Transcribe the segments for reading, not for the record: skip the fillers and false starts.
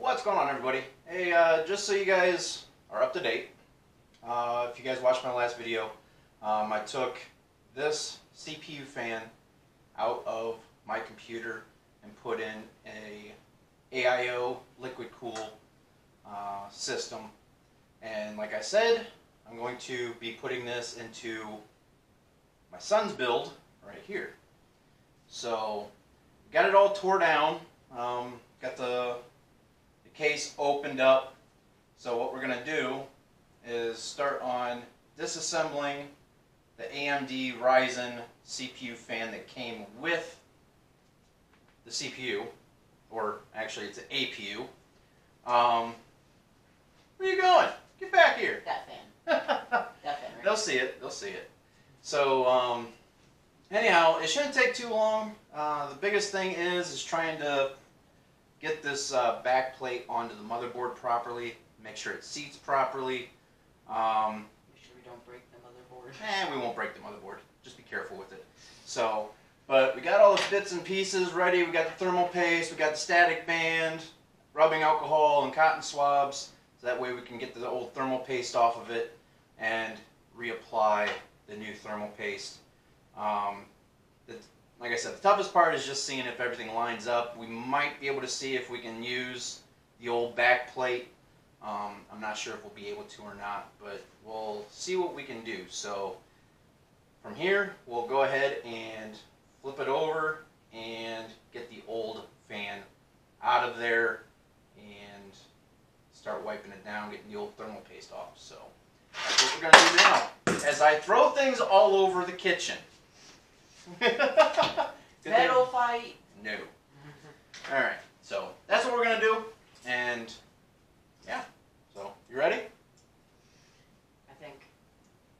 What's going on, everybody? Hey, just so you guys are up to date, if you guys watched my last video, I took this CPU fan out of my computer and put in a AIO liquid cool system. And like I said, I'm going to be putting this into my son's build right here. So, got it all tore down. Got the case opened up. So what we're going to do is start on disassembling the AMD Ryzen CPU fan that came with the CPU, or actually it's an APU. Where are you going? Get back here. That fan. That fan, right? They'll see it. They'll see it. So anyhow, it shouldn't take too long. The biggest thing is trying to get this back plate onto the motherboard properly. Make sure it seats properly. Make sure we don't break the motherboard. We won't break the motherboard. Just be careful with it. So, but we got all the bits and pieces ready. We got the thermal paste. We got the static band, rubbing alcohol, and cotton swabs. So that way we can get the old thermal paste off of it and reapply the new thermal paste. Like I said, the toughest part is just seeing if everything lines up. We might be able to see if we can use the old back plate. I'm not sure if we'll be able to or not, but we'll see what we can do. So from here, we'll go ahead and flip it over and get the old fan out of there and start wiping it down, getting the old thermal paste off. So that's what we're going to do now, as I throw things all over the kitchen. Metal fight. No. Alright, so that's what we're going to do, and yeah, so you ready? I think.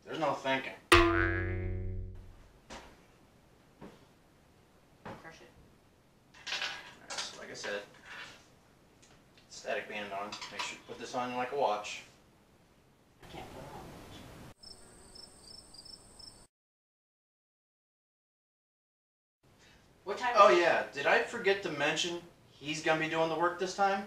There's no thinking. Crush it. Alright, so like I said, static band on. Make sure you put this on like a watch. I can't put it on. What time Oh is it? yeah, did I forget to mention he's going to be doing the work this time?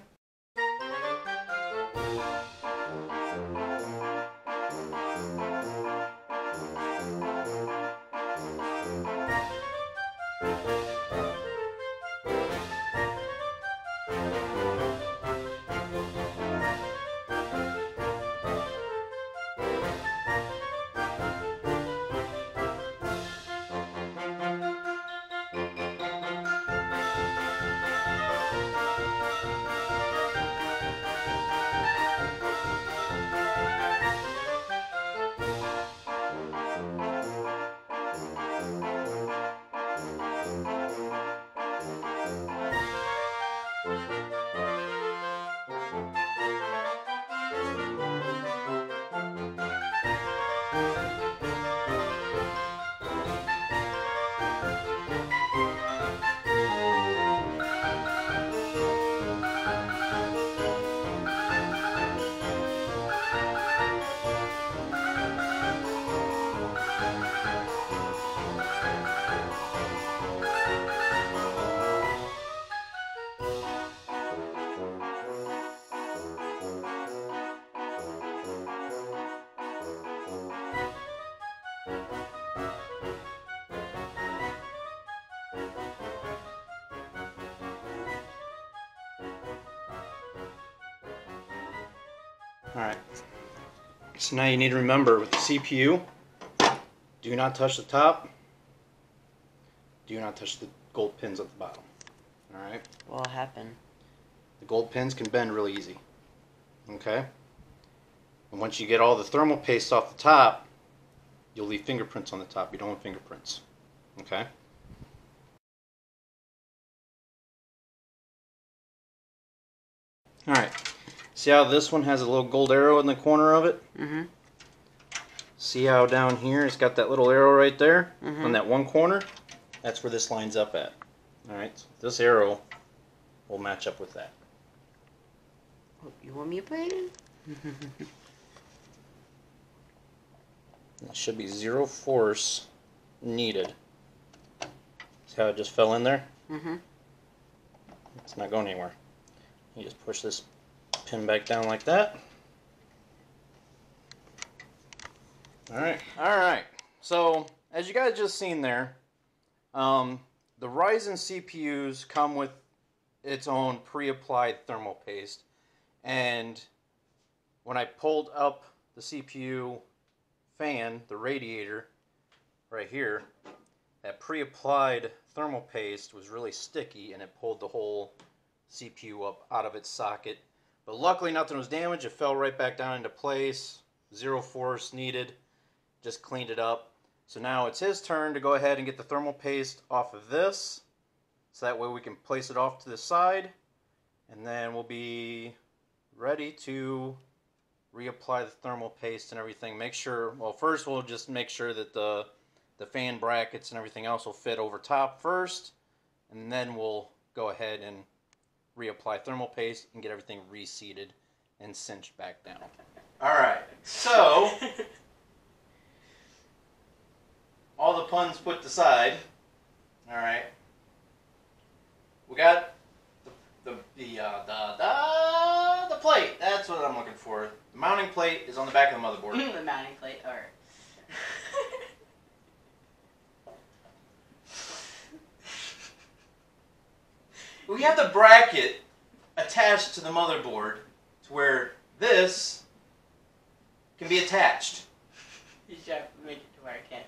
Alright, so now you need to remember with the CPU, do not touch the top, do not touch the gold pins at the bottom. Alright? What'll happen? The gold pins can bend really easy. Okay? And once you get all the thermal paste off the top, you'll leave fingerprints on the top. You don't want fingerprints. Okay? Alright. See how this one has a little gold arrow in the corner of it? Mm-hmm. See how down here it's got that little arrow right there? Mm-hmm. On that one corner? That's where this lines up at. Alright, so this arrow will match up with that. You want me to put it in? There should be zero force needed. See how it just fell in there? Mm-hmm. It's not going anywhere. You just push this pin back down like that. Alright. So, as you guys just seen there, the Ryzen CPUs come with its own pre-applied thermal paste. And when I pulled up the CPU fan, the radiator, right here, that pre-applied thermal paste was really sticky and it pulled the whole CPU up out of its socket. But luckily nothing was damaged. It fell right back down into place. Zero force needed. Just cleaned it up. So now it's his turn to go ahead and get the thermal paste off of this. So that way we can place it off to the side. And then we'll be ready to reapply the thermal paste and everything. Make sure, well, first we'll just make sure that the fan brackets and everything else will fit over top first. And then we'll go ahead and reapply thermal paste and get everything reseated and cinched back down. Alright, so all the puns put aside, alright, we got the plate. That's what I'm looking for. The mounting plate is on the back of the motherboard. The mounting plate, alright. We have the bracket attached to the motherboard to where this can be attached. You should have to make it to where I can't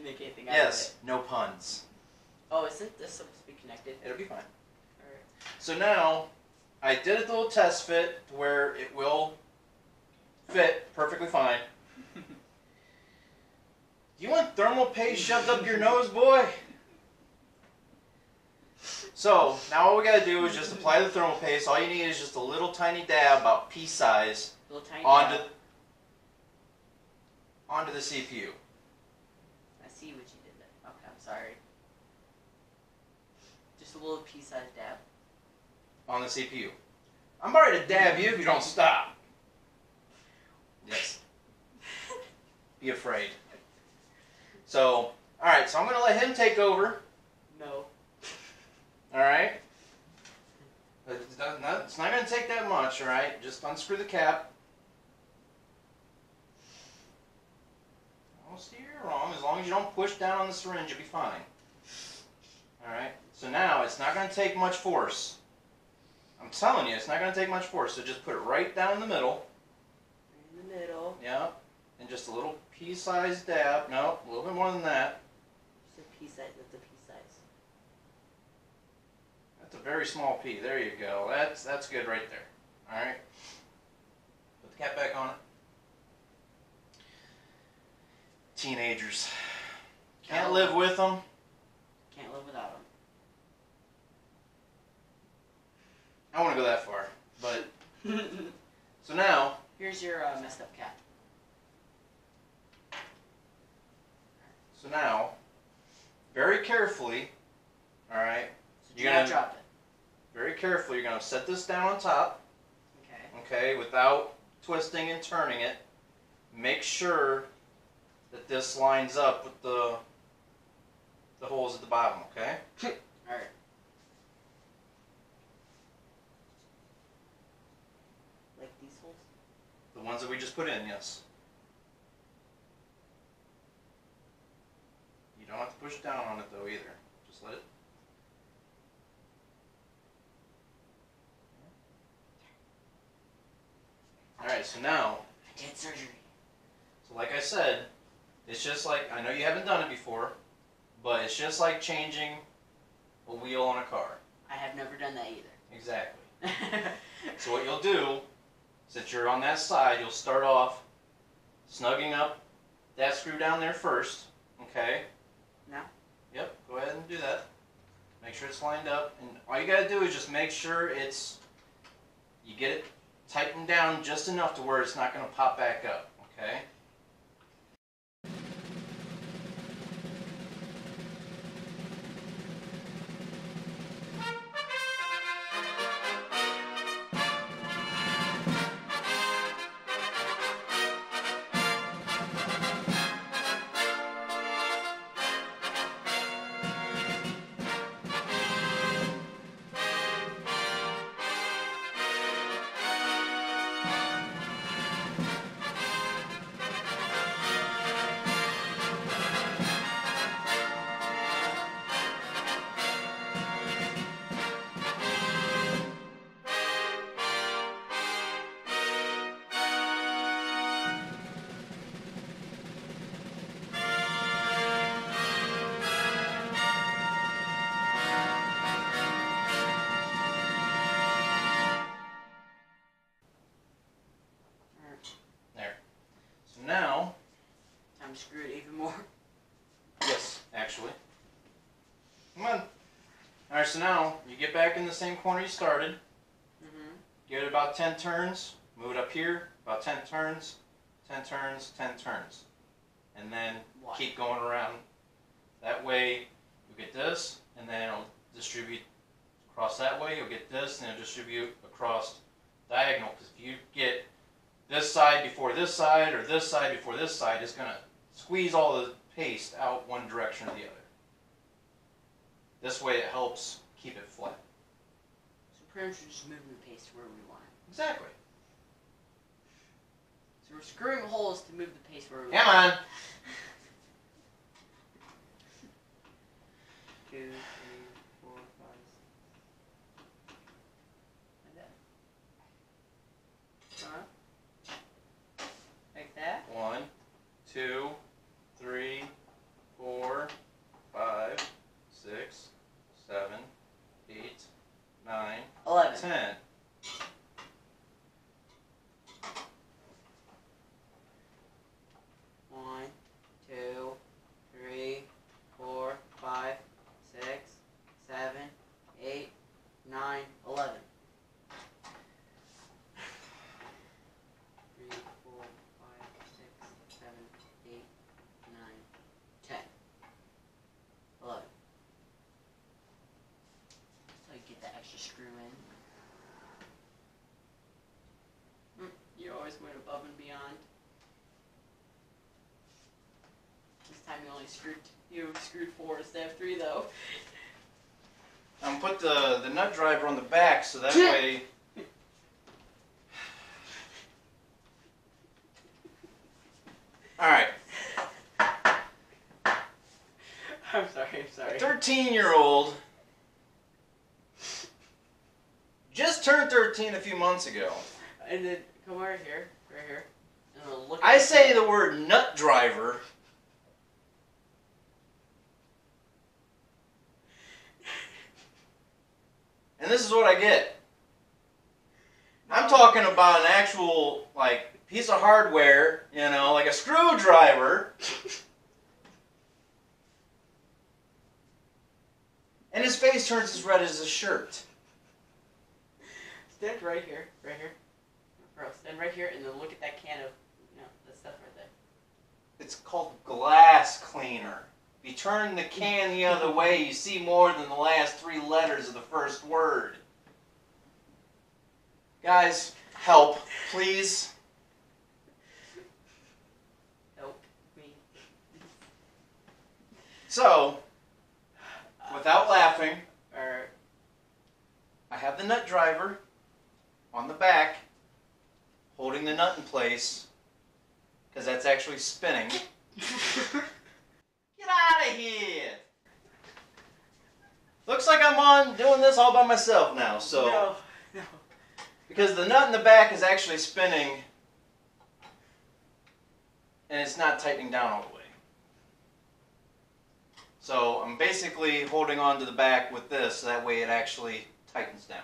make anything out Yes, of it. no puns. Oh, isn't this supposed to be connected? It'll be fine. Alright. So now, I did a little test fit to where it will fit perfectly fine. Do you want thermal paste shoved up your nose, boy? So, now all we gotta do is just apply the thermal paste. All you need is just a little tiny dab, about pea size, Little tiny onto dab. the CPU. I see what you did there. Okay, I'm sorry. Just a little pea-sized dab. On the CPU. I'm about ready to dab you if you don't stop. Yes. Be afraid. So, alright, so I'm gonna let him take over. No. Alright? It's not going to take that much, alright? Just unscrew the cap. I don't see you're wrong. As long as you don't push down on the syringe, you'll be fine. Alright? So now, it's not going to take much force. I'm telling you, it's not going to take much force. So just put it right down in the middle. In the middle. Yeah. And just a little pea-sized dab. No, a little bit more than that. Just a pea-size. That's a pea-size. That's a very small pea. There you go. That's good right there. Alright. Put the cap back on it. Teenagers. Can't live with them. Can't live without them. I don't want to go that far. But, so now, Here's your messed up cap. so now, very carefully, alright, So do You're not gonna- drop it. very carefully, you're going to set this down on top, Okay. okay, without twisting and turning it. Make sure that this lines up with the holes at the bottom, okay? Alright. Like these holes? The ones that we just put in, yes. You don't have to push down on it though either. Just let it. Alright, so now, I did surgery. so like I said, it's just like, I know you haven't done it before, but it's just like changing a wheel on a car. I have never done that either. Exactly. So what you'll do, since you're on that side, you'll start off snugging up that screw down there first, okay? Now? Yep, go ahead and do that. Make sure it's lined up, and all you gotta do is just make sure you get it tightened down just enough to where it's not gonna pop back up, okay? so now you get back in the same corner you started. Mm-hmm. Give it about 10 turns. Move it up here. About 10 turns. 10 turns. 10 turns. And then keep going around. That way you get this, and then it'll distribute across that way. You'll get this, and it'll distribute across diagonal. Because if you get this side before this side, or this side before this side, it's going to squeeze all the paste out one direction or the other. This way it helps keep it flat. So pretty much we're just moving the paste where we want it. Exactly. So we're screwing holes to move the paste where we Come want it. on. 2, 3, 4, 5. Like that. Like that. 1, 2, 3, 4, 5, 6, 7, 8, 9, 11. 10. One, 2, 3, 4, 5, 6, 7, 8, 9, 11. 3, 4, 5, 6, 7, 8, 9, 10. 11. So I get that extra screw in. You always went above and beyond. This time you screwed 4 instead of 3 though. I'm gonna put the nut driver on the back so that way. All right. I'm sorry. A 13-year-old just turned 13 a few months ago. And then come right here. And then look. I say the word nut driver. And this is what I get. I'm talking about an actual, like, piece of hardware, you know, like a screwdriver. And his face turns as red as his shirt. Stand right here. Bro, stand right here and then look at that can of, that stuff right there. It's called glass cleaner. If you turn the can the other way, you see more than the last 3 letters of the first word. Guys, help, please. Help me. So, without laughing, Or I have the nut driver on the back, holding the nut in place, because that's actually spinning. Get out of here! Looks like I'm doing this all by myself now, so. No. Because the nut in the back is actually spinning, and it's not tightening down all the way. So I'm basically holding on to the back with this, so that way it actually tightens down.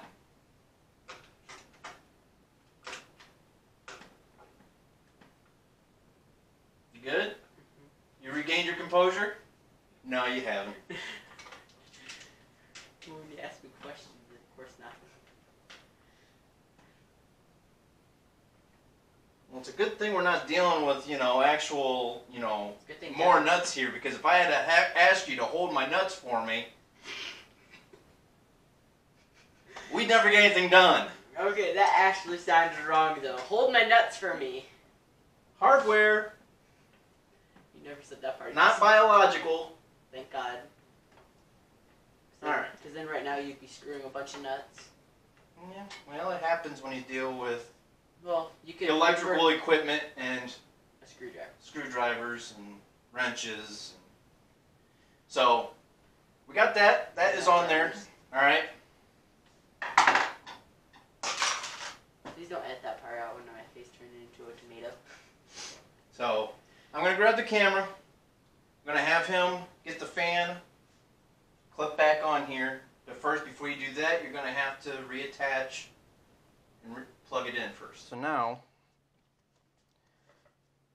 You good? You regained your composure? No, you haven't. When you ask me questions, of course not. Well, it's a good thing we're not dealing with, actual, Good thing more that- nuts here, because if I had to ask you to hold my nuts for me, we'd never get anything done. Okay, that actually sounded wrong though. Hold my nuts for me. Hardware, You never said that part. not biological. Thank God. Alright. Because then right now you'd be screwing a bunch of nuts. Yeah, well, it happens when you deal with Well, you could electrical equipment and a screwdriver. screwdrivers and wrenches. So, we got that. That is on there. Alright. Please don't edit that part out when my face turned into a tomato. So, I'm going to grab the camera. I'm going to have him get the fan clip back on here. But first, before you do that, you're going to have to reattach and plug it in first. So now,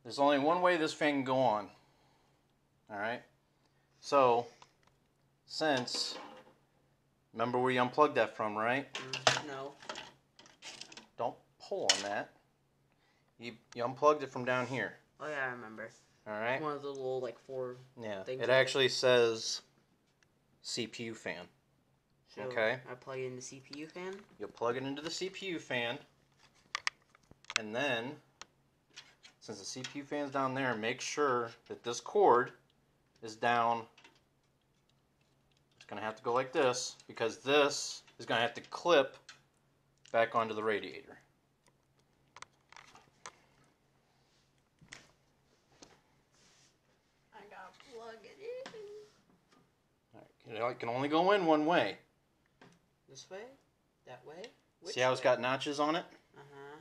there's only one way this fan can go on. Alright? So, since Remember where you unplugged that from, right? No. Don't pull on that. You unplugged it from down here. Oh yeah, I remember. Alright? One of the little like four Yeah. things. It actually says CPU fan. So Okay. I plug in the CPU fan. You'll plug it into the CPU fan. And then, since the CPU fan's down there, make sure that this cord is down. It's going to have to go like this, because this is going to have to clip back onto the radiator. I gotta plug it in. Alright, it can only go in one way. This way? That way? Which See how it's way? got notches on it? Uh-huh.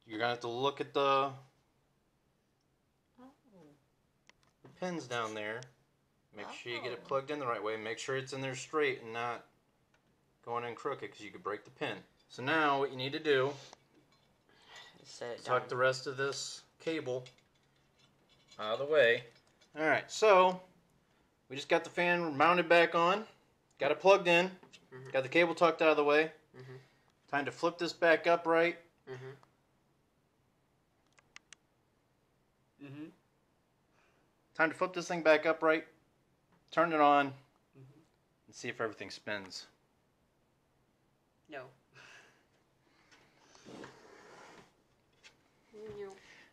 You're going to have to look at the Oh. pins down there. Make sure you get it plugged in the right way. Make sure it's in there straight and not going in crooked, because you could break the pin. So now what you need to do, Set it tuck down. the rest of this cable out of the way. Alright, so we just got the fan mounted back on. Got it plugged in. Mhm. Got the cable tucked out of the way. Mhm. Time to flip this back upright. Mhm. Mhm. Time to flip this thing back upright. Turn it on. Mhm. And see if everything spins. No. No.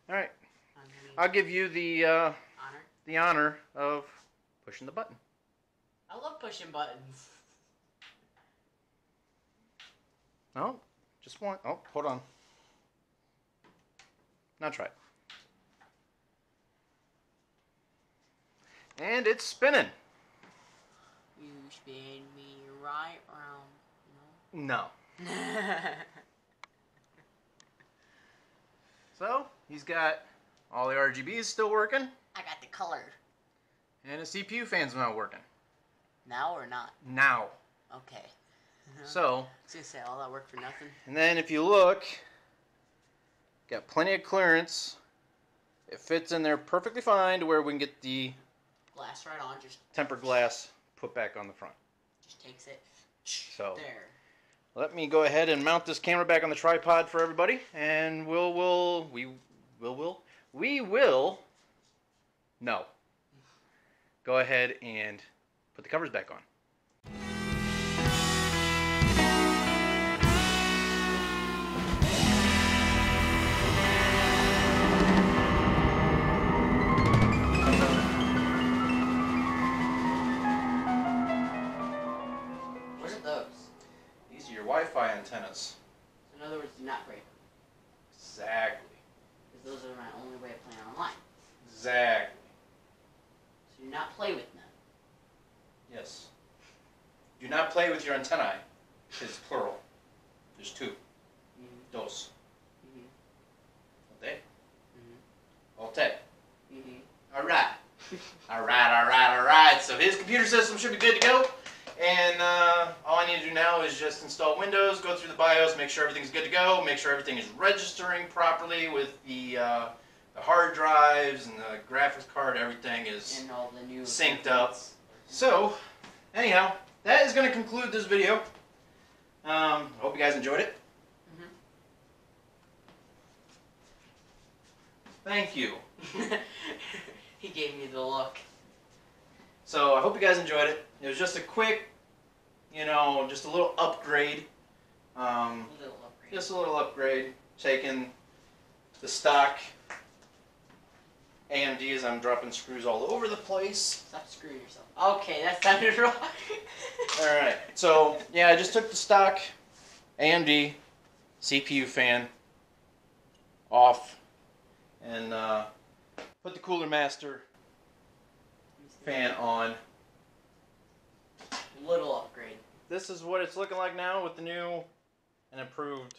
Alright, I'm gonna I'll give you the honor. honor of pushing the button. I love pushing buttons. No, just one. Oh, hold on. Now try it. And it's spinning. You spin me right round. No. No. So, he's got all the RGBs still working, I got the color. and his CPU fan's not working. Now or not? Now. Okay. So, I was gonna say all that work for nothing. and then if you look, got plenty of clearance. It fits in there perfectly fine to where we can get the Glass right on, just tempered glass put back on the front. takes it. So, There. let me go ahead and mount this camera back on the tripod for everybody, and we will go ahead and put the covers back on. What are those? These are your Wi-Fi antennas. So in other words, do not break them. Exactly. Because those are my only way of playing online. Exactly. So do not play with them. Yes. Do not play with your antennae. It's plural. There's two. Mm-hmm. Dos. Mm-hmm. Okay. Mm-hmm. Okay. Mm-hmm. All right. All right. So his computer system should be good to go. And all I need to do now is just install Windows, go through the BIOS, make sure everything's good to go, make sure everything is registering properly with the hard drives and the graphics card. Everything is And all the new synced up. So, anyhow, that is going to conclude this video. I hope you guys enjoyed it. Mm-hmm. Thank you. He gave me the look. So I hope you guys enjoyed it. It was just a quick, just a little upgrade. Little upgrade. Just a little upgrade. Taking the stock AMDs, I'm dropping screws all over the place. Stop screwing yourself. Okay, that sounded wrong. Alright, so yeah, I just took the stock AMD CPU fan off and put the Cooler Master fan on. Little upgrade. This is what it's looking like now with the new and improved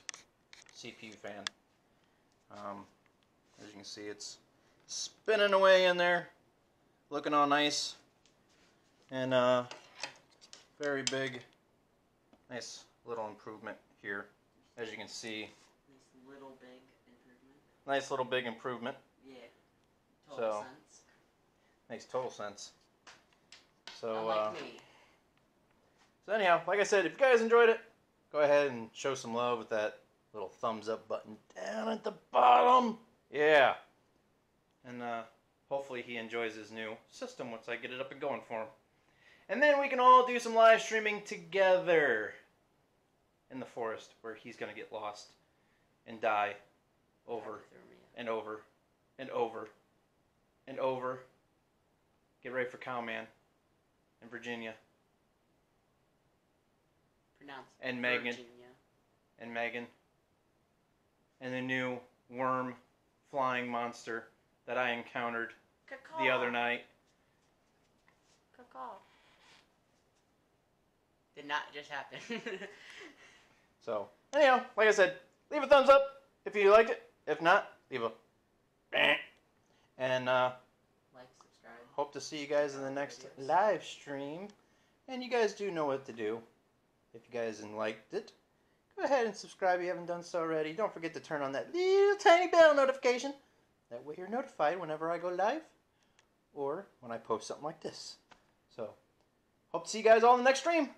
CPU fan. As you can see, it's spinning away in there, looking all nice, and very big, nice little improvement here. As you can see, This little big improvement. nice little big improvement. Yeah. Total So, sense. makes total sense. So, Unlike me. So anyhow, like I said, if you guys enjoyed it, go ahead and show some love with that little thumbs up button down at the bottom. Yeah. And hopefully he enjoys his new system once I get it up and going for him. And then we can all do some live streaming together in the forest where he's going to get lost and die over and over and over and over. Get ready for Cowman in Virginia. Pronounced And Megan. Virginia. And Megan. And the new worm flying monster that I encountered the other night. Caw. Did not just happen. So, anyhow, like I said, leave a thumbs up if you liked it. If not, leave a and like, subscribe. hope to see you guys in the next live stream. And you guys do know what to do. If you guys liked it, go ahead and subscribe if you haven't done so already. Don't forget to turn on that little tiny bell notification. That way you're notified whenever I go live or when I post something like this. So, hope to see you guys all in the next stream.